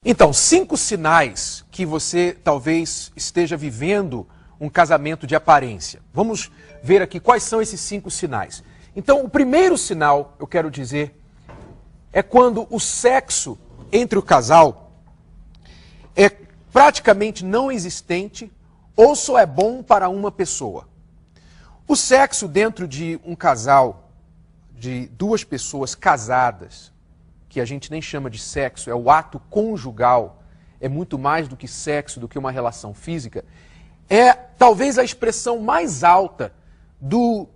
Então, 5 sinais que você talvez esteja vivendo um casamento de aparência. Vamos ver aqui quais são esses 5 sinais. Então, o primeiro sinal, eu quero dizer, é quando o sexo entre o casal é praticamente não existente ou só é bom para uma pessoa. O sexo dentro de um casal, de 2 pessoas casadas, que a gente nem chama de sexo, é o ato conjugal, é muito mais do que sexo, do que uma relação física, é talvez a expressão mais alta do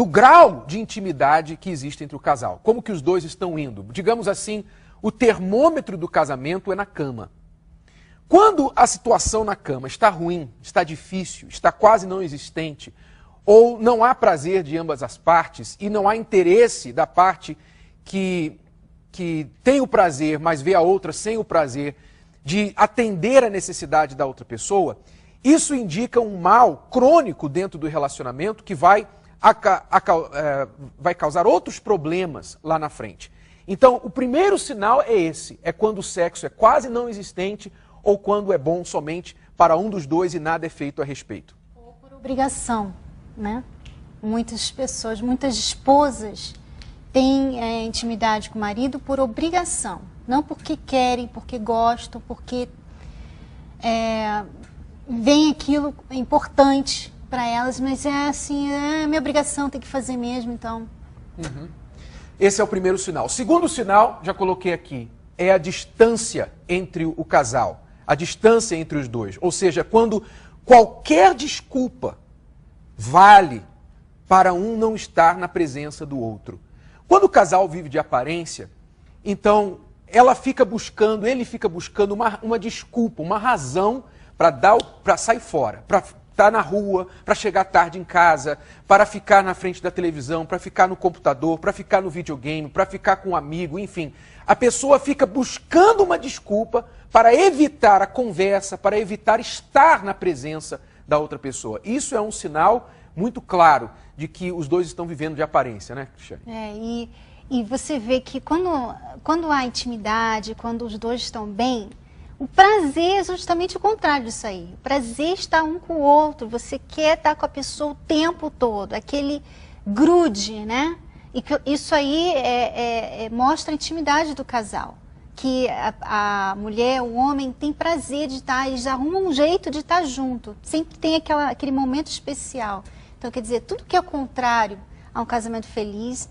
grau de intimidade que existe entre o casal. Como que os dois estão indo? Digamos assim, o termômetro do casamento é na cama. Quando a situação na cama está ruim, está difícil, está quase não existente, ou não há prazer de ambas as partes e não há interesse da parte que tem o prazer, mas vê a outra sem o prazer de atender a necessidade da outra pessoa, isso indica um mal crônico dentro do relacionamento que vai causar outros problemas lá na frente. Então, o primeiro sinal é esse, é quando o sexo é quase não existente ou quando é bom somente para um dos dois e nada é feito a respeito. Ou por obrigação, né? Muitas pessoas, muitas esposas têm intimidade com o marido por obrigação, não porque querem, porque gostam, porque vem aquilo importante para elas, mas é assim, é minha obrigação, tem que fazer mesmo, então. Uhum. Esse é o primeiro sinal. O segundo sinal, já coloquei aqui, é a distância entre o casal, a distância entre os dois. Ou seja, quando qualquer desculpa vale para um não estar na presença do outro. Quando o casal vive de aparência, então ele fica buscando uma desculpa, uma razão para sair fora, para estar na rua, para chegar tarde em casa, para ficar na frente da televisão, para ficar no computador, para ficar no videogame, para ficar com um amigo, enfim. A pessoa fica buscando uma desculpa para evitar a conversa, para evitar estar na presença da outra pessoa. Isso é um sinal muito claro de que os dois estão vivendo de aparência, né, Cristiane? E você vê que quando há intimidade, quando os dois estão bem, o prazer é justamente o contrário disso aí. O prazer está um com o outro, você quer estar com a pessoa o tempo todo, aquele grude, né? E isso aí mostra a intimidade do casal. Que a mulher, o homem tem prazer de estar, eles arrumam um jeito de estar junto, sempre tem aquele momento especial. Então, quer dizer, tudo que é contrário a um casamento feliz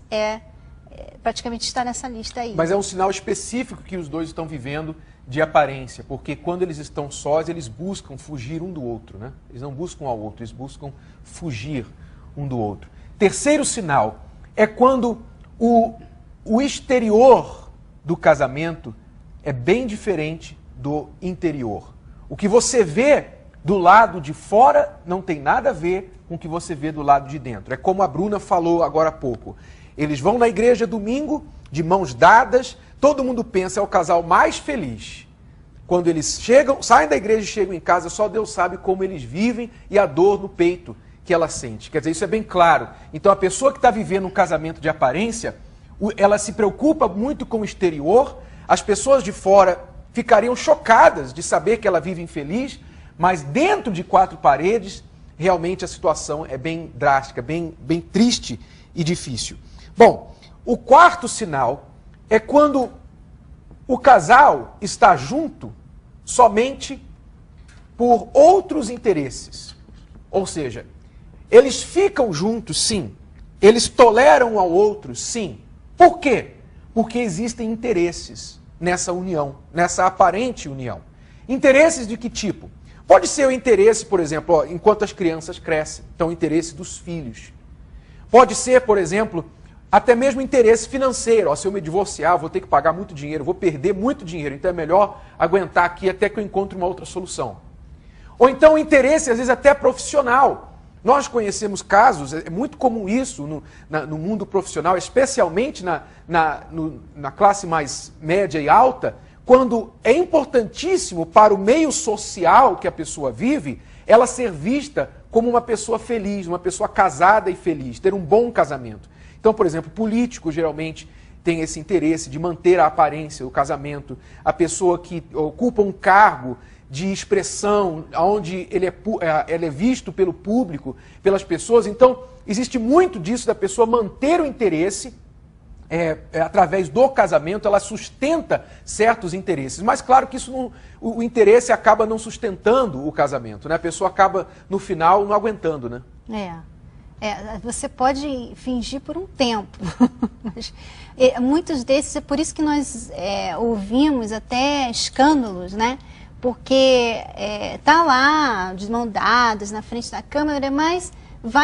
praticamente está nessa lista aí. Mas é um sinal específico que os dois estão vivendo de aparência, porque quando eles estão sós, eles buscam fugir um do outro, né? Eles não buscam ao outro, eles buscam fugir um do outro. Terceiro sinal é quando o exterior do casamento é bem diferente do interior. O que você vê do lado de fora não tem nada a ver com o que você vê do lado de dentro. É como a Bruna falou agora há pouco. Eles vão na igreja domingo, de mãos dadas, todo mundo pensa é o casal mais feliz. Quando eles saem da igreja e chegam em casa, só Deus sabe como eles vivem e a dor no peito que ela sente. Quer dizer, isso é bem claro. Então a pessoa que está vivendo um casamento de aparência, ela se preocupa muito com o exterior, as pessoas de fora ficariam chocadas de saber que ela vive infeliz, mas dentro de 4 paredes, realmente a situação é bem drástica, bem triste e difícil. Bom, o quarto sinal é quando o casal está junto somente por outros interesses. Ou seja, eles ficam juntos, sim. Eles toleram um ao outro, sim. Por quê? Porque existem interesses nessa união, nessa aparente união. Interesses de que tipo? Pode ser o interesse, por exemplo, enquanto as crianças crescem, então o interesse dos filhos. Pode ser, por exemplo, até mesmo interesse financeiro. Se eu me divorciar, vou ter que pagar muito dinheiro, vou perder muito dinheiro, então é melhor aguentar aqui até que eu encontre uma outra solução. Ou então interesse, às vezes, até profissional. Nós conhecemos casos, é muito comum isso no mundo profissional, especialmente na classe mais média e alta, quando é importantíssimo para o meio social que a pessoa vive, ela ser vista como uma pessoa feliz, uma pessoa casada e feliz, ter um bom casamento. Então, por exemplo, políticos geralmente tem esse interesse de manter a aparência, o casamento, a pessoa que ocupa um cargo de expressão, onde ele é visto pelo público, pelas pessoas. Então, existe muito disso da pessoa manter o interesse, através do casamento, ela sustenta certos interesses. Mas claro que isso não, o interesse acaba não sustentando o casamento, né? A pessoa acaba, no final, não aguentando, né? Você pode fingir por um tempo, mas muitos desses, é por isso que nós ouvimos até escândalos, né? Porque tá lá, de mãos dadas, na frente da câmera, mas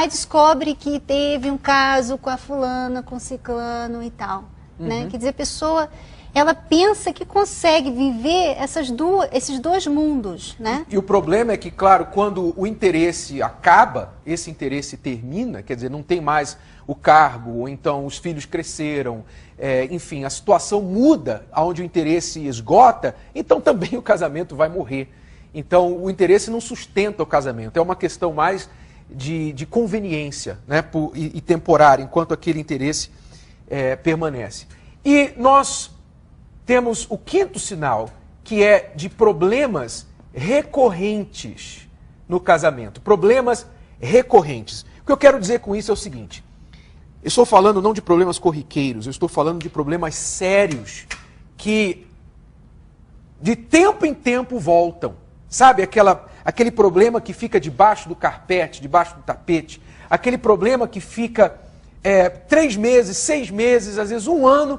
descobre que teve um caso com a fulana, com o ciclano e tal, né? Quer dizer, a pessoa, ela pensa que consegue viver esses dois mundos, né? E o problema é que, claro, quando o interesse acaba, esse interesse termina, quer dizer, não tem mais o cargo, ou então os filhos cresceram, enfim, a situação muda, onde o interesse esgota, então também o casamento vai morrer. Então, o interesse não sustenta o casamento, é uma questão mais de conveniência, né, e temporária, enquanto aquele interesse permanece. E nós temos o quinto sinal, que é de problemas recorrentes no casamento. Problemas recorrentes. O que eu quero dizer com isso é o seguinte: eu estou falando não de problemas corriqueiros, eu estou falando de problemas sérios que de tempo em tempo voltam. Sabe, aquele problema que fica debaixo do carpete, debaixo do tapete, aquele problema que fica 3 meses, 6 meses, às vezes 1 ano,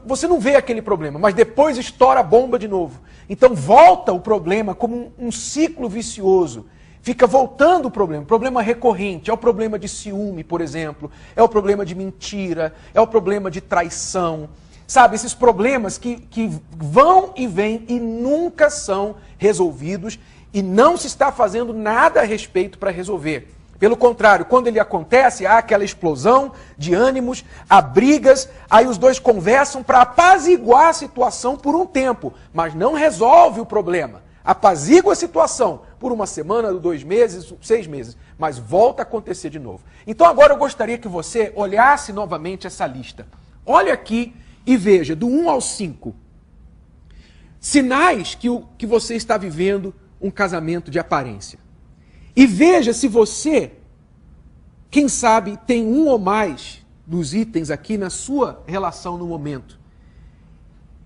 você não vê aquele problema, mas depois estoura a bomba de novo. Então volta o problema como um ciclo vicioso. Fica voltando o problema recorrente. É o problema de ciúme, por exemplo, é o problema de mentira, é o problema de traição. Sabe, esses problemas que vão e vêm e nunca são resolvidos e não se está fazendo nada a respeito para resolver. Pelo contrário, quando ele acontece, há aquela explosão de ânimos, há brigas, aí os dois conversam para apaziguar a situação por um tempo, mas não resolve o problema. Apazigua a situação por 1 semana, 2 meses, 6 meses, mas volta a acontecer de novo. Então agora eu gostaria que você olhasse novamente essa lista. Olha aqui e veja, do 1 ao 5, sinais que você está vivendo um casamento de aparência. E veja se você, quem sabe, tem um ou mais dos itens aqui na sua relação no momento.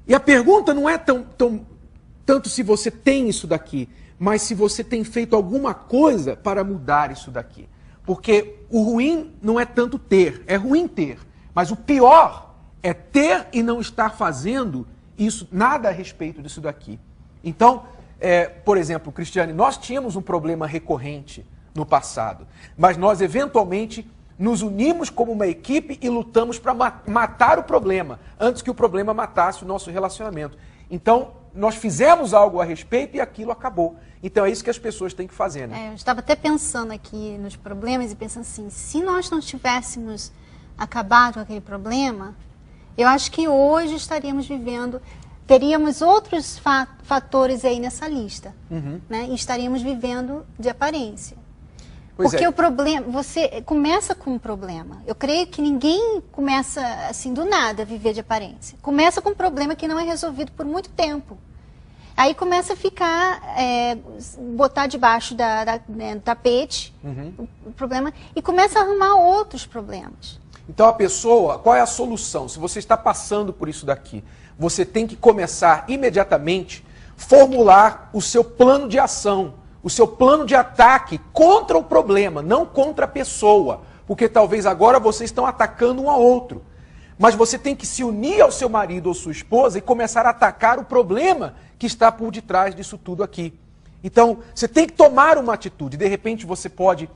E a pergunta não é tanto se você tem isso daqui, mas se você tem feito alguma coisa para mudar isso daqui. Porque o ruim não é tanto ter, é ruim ter, mas o pior é ter e não estar fazendo isso, nada a respeito disso daqui. Então, por exemplo, Cristiane, nós tínhamos um problema recorrente no passado, mas nós eventualmente nos unimos como uma equipe e lutamos para matar o problema, antes que o problema matasse o nosso relacionamento. Então, nós fizemos algo a respeito e aquilo acabou. Então, é isso que as pessoas têm que fazer, né? Eu estava até pensando aqui nos problemas e pensando assim, se nós não tivéssemos acabado com aquele problema, eu acho que hoje teríamos outros fatores aí nessa lista, né? E estaríamos vivendo de aparência. Porque o problema, você começa com um problema. Eu creio que ninguém começa assim do nada a viver de aparência. Começa com um problema que não é resolvido por muito tempo. Aí começa a ficar, botar debaixo do tapete o problema e começa a arrumar outros problemas. Então a pessoa, qual é a solução? Se você está passando por isso daqui, você tem que começar imediatamente formular o seu plano de ação, o seu plano de ataque contra o problema, não contra a pessoa. Porque talvez agora vocês estão atacando um ao outro. Mas você tem que se unir ao seu marido ou sua esposa e começar a atacar o problema que está por detrás disso tudo aqui. Então, você tem que tomar uma atitude. De repente você pode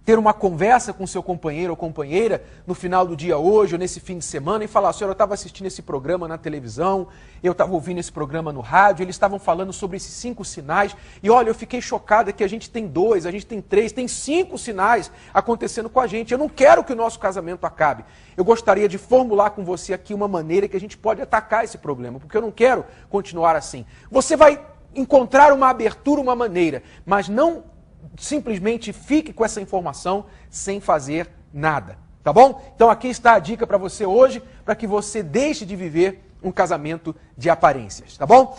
ter uma conversa com seu companheiro ou companheira no final do dia hoje ou nesse fim de semana e falar: senhora, eu estava assistindo esse programa na televisão, eu estava ouvindo esse programa no rádio, eles estavam falando sobre esses 5 sinais e olha, eu fiquei chocada que a gente tem 2, a gente tem 3, tem 5 sinais acontecendo com a gente. Eu não quero que o nosso casamento acabe. Eu gostaria de formular com você aqui uma maneira que a gente pode atacar esse problema, porque eu não quero continuar assim. Você vai encontrar uma abertura, uma maneira, mas não simplesmente fique com essa informação sem fazer nada. Tá bom? Então aqui está a dica para você hoje, para que você deixe de viver um casamento de aparências, tá bom?